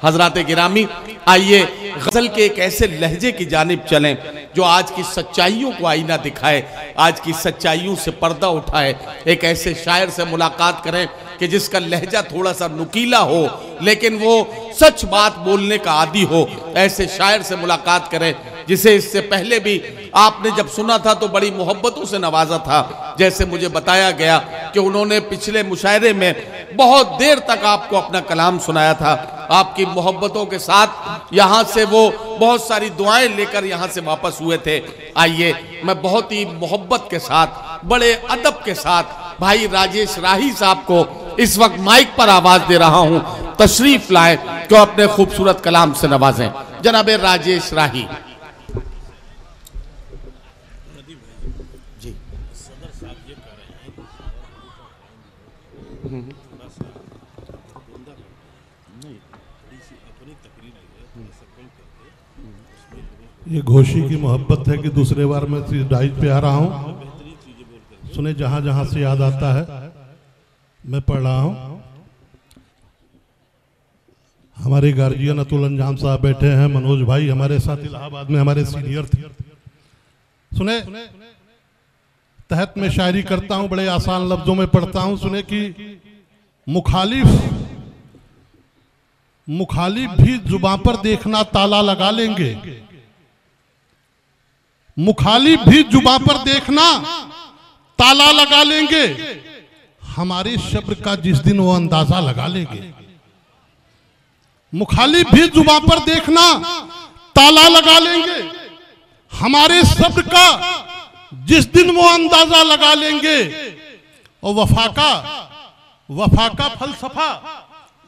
हजरात गिरामी, आइए गजल के एक ऐसे लहजे की जानिब चलें जो आज की सच्चाइयों को आईना दिखाए, आज की सच्चाइयों से पर्दा उठाए। एक ऐसे शायर से मुलाकात करें कि जिसका लहजा थोड़ा सा नुकीला हो लेकिन वो सच बात बोलने का आदी हो। ऐसे शायर से मुलाकात करें जिसे इससे पहले भी आपने जब सुना था तो बड़ी मोहब्बतों से नवाजा था। जैसे मुझे बताया गया कि उन्होंने पिछले मुशायरे में बहुत देर तक आपको अपना कलाम सुनाया था। आपकी मोहब्बतों के साथ यहाँ से वो बहुत सारी दुआएं लेकर यहाँ से वापस हुए थे। आइए मैं बहुत ही मोहब्बत के साथ, बड़े अदब के साथ भाई राजेश राही साहब को इस वक्त माइक पर आवाज दे रहा हूं, तशरीफ लाएं तो अपने खूबसूरत कलाम से नवाजें। जनाब राजेश राही जी। ये घोषी की मोहब्बत है कि दूसरे बार मैं डाइट पे आ रहा हूँ। सुने, जहां जहां से याद आता है मैं पढ़ रहा हूँ। हमारे गार्जियन अतुल अंजाम साहब बैठे हैं, मनोज भाई हमारे साथ इलाहाबाद में हमारे सीनियर थे। सुने, तहत में शायरी करता हूँ, बड़े आसान लफ्जों में पढ़ता हूँ। सुने कि मुखालिफ भी जुबां पर देखना ताला लगा लेंगे, मुखालिफ भी जुबां पर देखना ताला लगा लेंगे, हमारे शब्द का जिस दिन वो अंदाजा लगा लेंगे। मुखालिफ भी जुबां पर देखना ताला लगा लेंगे, हमारे शब्द का जिस दिन वो अंदाजा लगा लेंगे। और वफा का फलसफा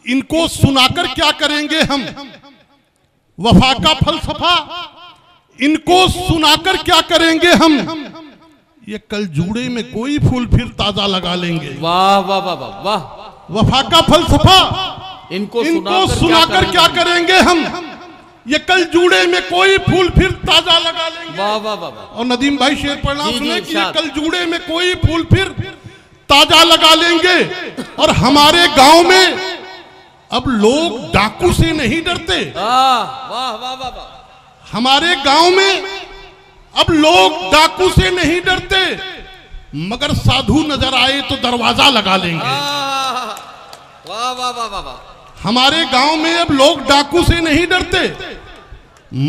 इनको सुनाकर क्या करेंगे हम, वफा का फलसफा इनको सुनाकर क्या करेंगे हम, ये कल जूड़े में कोई फूल फिर ताजा लगा लेंगे। वाह वाह वाह वाह वाह। वफा का फलसफा इनको सुनाकर क्या करेंगे हम, ये कल जूड़े में कोई फूल फिर ताजा लगा लेंगे। वाह वाह वाह। और नदीम भाई शेर पढ़ना सुने कि ये कल जूड़े में कोई फूल फिर ताजा लगा लेंगे। और हमारे गांव में अब लोग डाकू से नहीं डरते। वाह वाह वाह वाह। हमारे गांव में अब लोग डाकू से नहीं डरते, मगर साधु नजर आए तो दरवाजा लगा लेंगे। वाह वाह वाह वाह। हमारे गांव में अब लोग डाकू से नहीं डरते,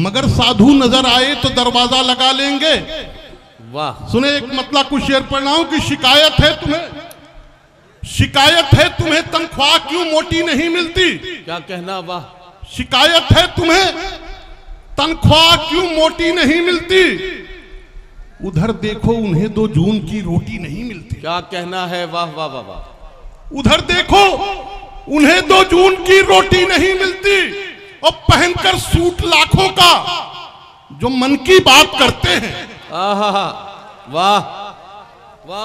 मगर साधु नजर आए तो दरवाजा लगा लेंगे। वाह। सुने, एक मतलब कुछ शेर पढ़ रहा हूं कि शिकायत है तुम्हें तनख्वाह क्यों मोटी नहीं मिलती। क्या कहना, वाह। शिकायत है तुम्हें तनख्वाह क्यों मोटी नहीं मिलती, उधर देखो उन्हें 2 जून की रोटी नहीं मिलती। क्या कहना है, वाह वाह वाह वाह। उधर देखो उन्हें 2 जून की रोटी नहीं मिलती, और पहनकर सूट लाखों का जो मन की बात करते हैं। वाह वाह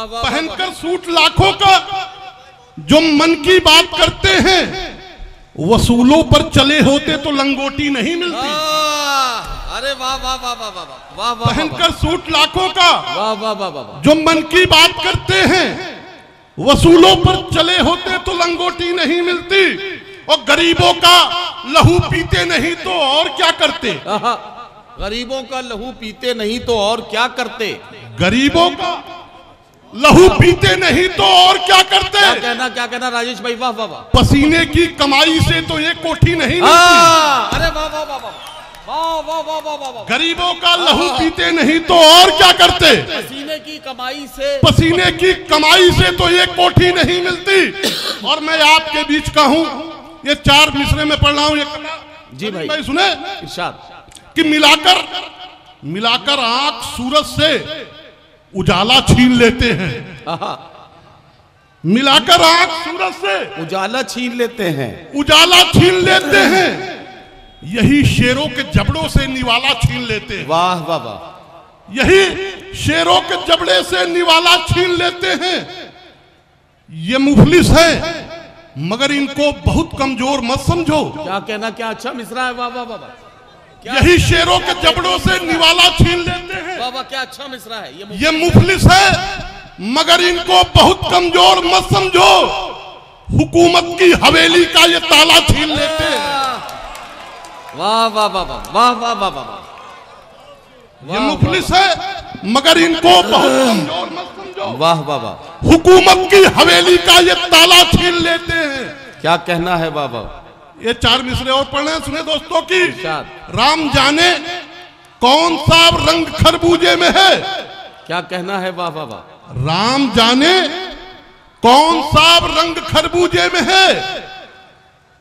वाह। पहनकर सूट लाखों का जो मन की बात करते हैं, वसूलों पर चले होते तो लंगोटी नहीं मिलती। अरे वाह वाह वाह वाह वाह वाह वाह। पहनकर सूट लाखों का वाह वाह वाह वाह जो मन की बात करते हैं, वसूलों पर चले होते तो लंगोटी नहीं मिलती। और गरीबों का लहू पीते नहीं तो और क्या करते। गरीबों का लहू पीते नहीं तो और क्या करते। गरीबों का लहू पीते नहीं तो और क्या करते। क्या कहना राजेश भाई, वाह वाह वाह। पसीने की कमाई से तो ये कोठी नहीं मिलती। अरे वाह वाह वाह वाह वाह वाह वाह वाह। गरीबों का लहू पीते नहीं तो और क्या करते। पसीने की कमाई से तो ये कोठी नहीं मिलती। और मैं आपके बीच का हूं, ये 4 मिसरे में पढ़ रहा हूं। ये जी भाई सुने, इरशाद कि मिलाकर आंख सूरज से उजाला छीन लेते हैं। मिलाकर आंख सूरज से उजाला छीन लेते हैं, यही शेरों के जबड़ों से निवाला छीन लेते हैं। वाह वाह वाह। यही शेरों के जबड़े से निवाला छीन लेते हैं। ये मुफलिस है मगर इनको बहुत कमजोर मत समझो। क्या कहना, क्या अच्छा मिसरा है, वाह वाह वाह। यही शेरों के जबड़ों से निवाला छीन लेते हैं। वाह वाह, क्या अच्छा मिसरा है। ये मुफलिस है मगर इनको बहुत कमजोर मत समझो। हुकूमत की हवेली का ये ताला छीन लेते हैं। वाह वाह वाह वाह वाह वाह वाह वाह। ये मुफलिस है मगर इनको बहुत कमजोर मत समझो। वाह वाह वाह। हुकूमत की हवेली का ये ताला छीन लेते हैं। क्या कहना है बाबा? ये 4 मिसरे और पढ़ने सुने दोस्तों की। इरशाद। राम जाने कौन सा रंग खरबूजे में है। क्या कहना है? वाह वाह वाह। राम जाने कौन सा रंग खरबूजे में है,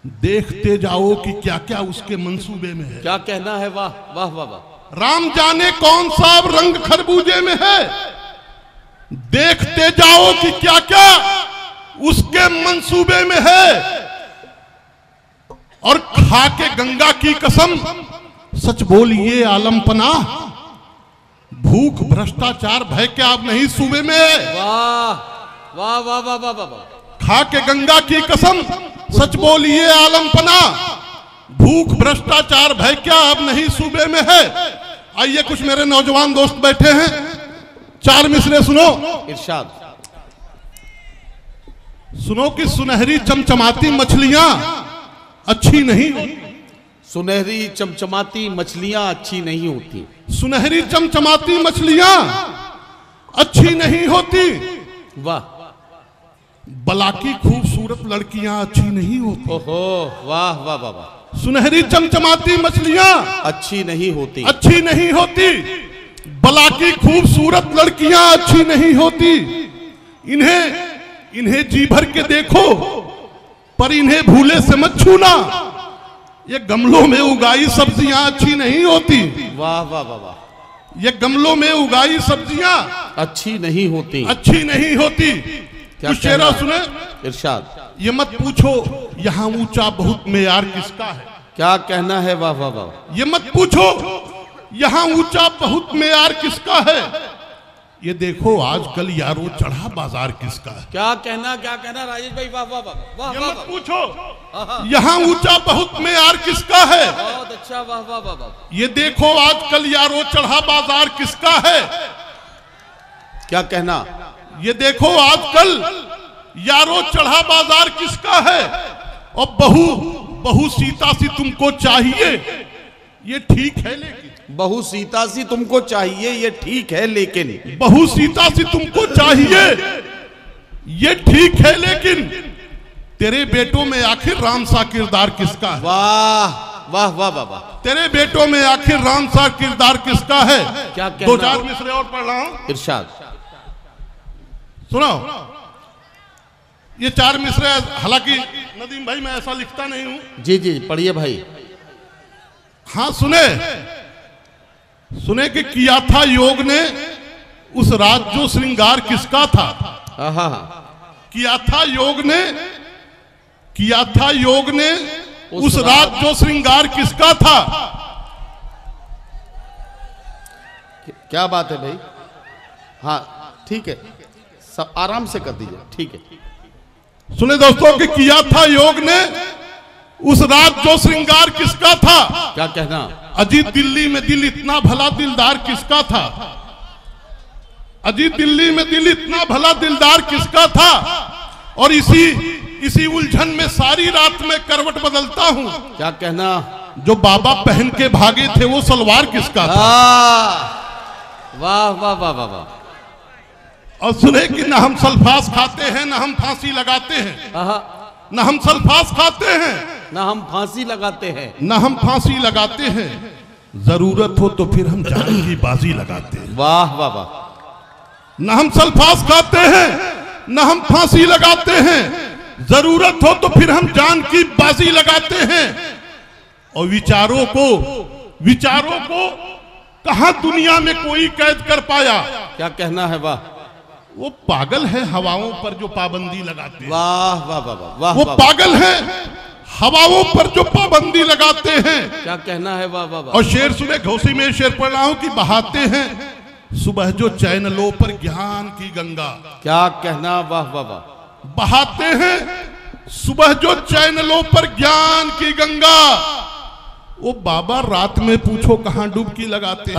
देखते जाओ कि क्या क्या उसके मंसूबे में है। क्या कहना है? वाह वाह वाह वाह। राम जाने कौन सा रंग खरबूजे में है, देखते जाओ कि क्या क्या उसके मंसूबे में है। और खा के गंगा की कसम सच बोलिए आलम पनाह, भूख भ्रष्टाचार भय क्या अब नहीं सूबे में है। वाह वाह वाह वाह वाह वाह। खा के गंगा की कसम सच बोलिए आलम पनाह, भूख भ्रष्टाचार भय क्या अब नहीं सूबे में है। आइए कुछ मेरे नौजवान दोस्त बैठे हैं, 4 मिसरे सुनो। इरशाद। सुनो कि सुनहरी चमचमाती मछलियां अच्छी नहीं होती। सुनहरी चमचमाती मछलियां अच्छी नहीं होती। सुनहरी चमचमाती मछलियां अच्छी नहीं होती। वाह। बलाकी खूबसूरत लड़कियां अच्छी नहीं होती। ओहो वाह वाह वाह वाह। सुनहरी चमचमाती मछलियां अच्छी नहीं होती। अच्छी नहीं होती। बलाकी खूबसूरत लड़कियां अच्छी नहीं होती। इन्हें जी भर के देखो पर इन्हें भूले से मत छूना। ये गमलों में उगाई सब्जियां अच्छी नहीं होती। वाह वाह वाह वाह। ये गमलों में उगाई सब्जियां अच्छी नहीं होती। अच्छी नहीं होती। कुछ शेरा सुने। इरशाद। ये मत पूछो यहाँ ऊंचा बहुत मेयार किसका है। क्या कहना है? वाह वाह वाह। ये मत पूछो यहाँ ऊंचा बहुत मेयार किसका है, ये देखो आजकल यारो चढ़ा बाजार किसका है। क्या कहना? क्या कहना राजेश भाई? वाह वाह वाह वाह। ये मत पूछो यहाँ ऊंचा बहुत मेयार किसका है। बहुत अच्छा। वाह वाह वाह वाह। ये देखो आजकल यारो चढ़ा बाजार किसका है। क्या कहना? ये देखो आजकल यारो चढ़ा बाजार किसका है। और बहू सीता सी तुमको चाहिए, ये ठीक है लेकिन। बहू सीता सी तुमको चाहिए, ये ठीक है लेकिन। बहू सीता सी तुमको चाहिए, ये ठीक है लेकिन। तेरे बेटों में आखिर राम सा किरदार किसका है। वाह वाह वाह वाह वाह। तेरे बेटों में आखिर राम सा किरदार किसका है। क्या कहना? 2-4 मिसरे और पढ़ रहा हूं। इरशाद। सुनो ये 4 मिसरे, हालांकि नदीम भाई मैं ऐसा लिखता नहीं हूं। जी जी पढ़िए भाई। हाँ सुने कि किया था योग ने उस रात जो श्रृंगार किसका था। किया था योग ने उस रात जो श्रृंगार किसका था। क्या बात है भाई? हाँ ठीक है, सब आराम से कर दीजिए। ठीक है। सुने दोस्तों कि किया था योग ने उस रात जो श्रृंगार किसका था। क्या कहना? अजीत दिल्ली में दिल इतना भला दिलदार किसका था। अजीत दिल्ली में दिल इतना भला दिलदार किसका था। और इसी उलझन में सारी रात में करवट बदलता हूं। क्या कहना? जो बाबा पहन के भागे थे वो सलवार किसका था। वाह वाह वाह वाह वाह। और सुने कि न हम सल्फास खाते हैं न हम फांसी लगाते हैं। न हम सल्फास खाते हैं न हम फांसी लगाते हैं। न हम फांसी लगाते हैं, जरूरत हो तो फिर हम जान की बाजी लगाते हैं। वाह वाह वाह। न हम सल्फास खाते हैं न हम फांसी लगाते हैं, जरूरत हो तो फिर हम जान की बाजी लगाते हैं। और विचारों को कहां दुनिया में कोई कैद कर पाया। क्या कहना है? वाह। वो पागल है हवाओं पर जो पाबंदी लगाते हैं। वाह वाह वाह वाह। वो पागल है हवाओं पर जो पाबंदी लगाते हैं। क्या कहना है? वाह वाह वाह। और शेर सुने, घोसी में शेर पढ़ रहा हूं कि बहाते हैं सुबह जो चैनलों पर ज्ञान की गंगा। क्या कहना? वाह वाह वाह। बहाते हैं सुबह जो चैनलों पर ज्ञान की गंगा। वो बाबा रात में पूछो कहां डुबकी लगाते हैं।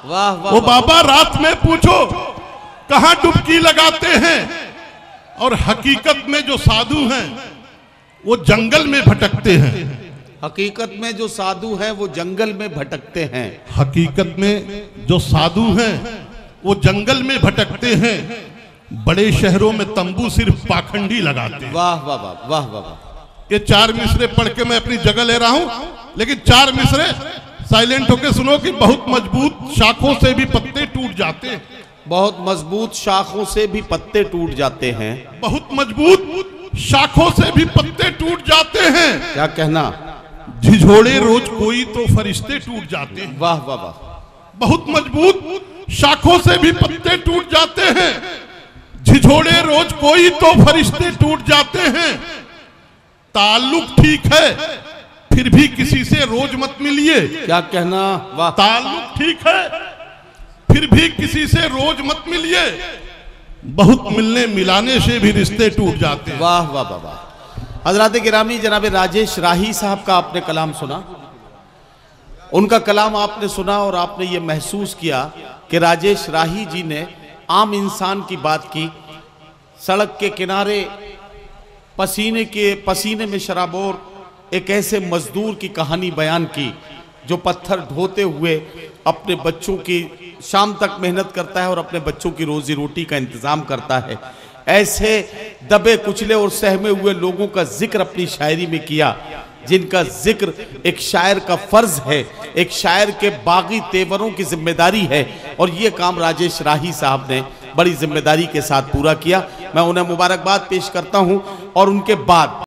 वाह वाह। वो बाबा रात में पूछो कहां डुबकी लगाते हैं। और हकीकत में जो साधु हैं वो जंगल में भटकते हैं। हकीकत में जो साधु हैं वो जंगल में भटकते हैं। हकीकत में जो साधु हैं वो जंगल में भटकते हैं। बड़े शहरों में तंबू सिर्फ पाखंडी लगाते हैं। वाह वाह वाह वाह वाह वाह। ये 4 मिसरे पढ़ के मैं अपनी जगह ले रहा हूं, लेकिन 4 मिसरे साइलेंट होके सुनो कि बहुत मजबूत शाखों से भी पत्ते टूट जाते हैं। बहुत मजबूत शाखों से भी पत्ते टूट जाते हैं। बहुत मजबूत शाखों से भी पत्ते टूट जाते हैं। क्या कहना? झिझोड़े रोज कोई तो फरिश्ते टूट जाते हैं। वाह वाह वाह। बहुत मजबूत शाखों से भी पत्ते टूट जाते हैं। झिझोड़े रोज कोई तो फरिश्ते टूट जाते हैं। ताल्लुक ठीक है फिर भी किसी से रोज मत मिलिए। क्या कहना? वाह। ताल्लुक ठीक है फिर भी किसी से रोज मत मिलिए। बहुत मिलने मिलाने से भी रिश्ते टूट जाते हैं। वाह वाह वाह वाह। हजरात गिरामी, जनाब राजेश राही साहब का आपने कलाम सुना। उनका कलाम आपने सुना और आपने ये महसूस किया कि राजेश राही जी ने आम इंसान की बात की। सड़क के किनारे पसीने में शराबोर एक ऐसे मजदूर की कहानी बयान की जो पत्थर ढोते हुए अपने बच्चों की शाम तक मेहनत करता है और अपने बच्चों की रोजी रोटी का इंतजाम करता है। ऐसे दबे कुचले और सहमे हुए लोगों का जिक्र अपनी शायरी में किया, जिनका जिक्र एक शायर का फर्ज है, एक शायर के बागी तेवरों की जिम्मेदारी है। और ये काम राजेश राही साहब ने बड़ी जिम्मेदारी के साथ पूरा किया। मैं उन्हें मुबारकबाद पेश करता हूं और उनके बाद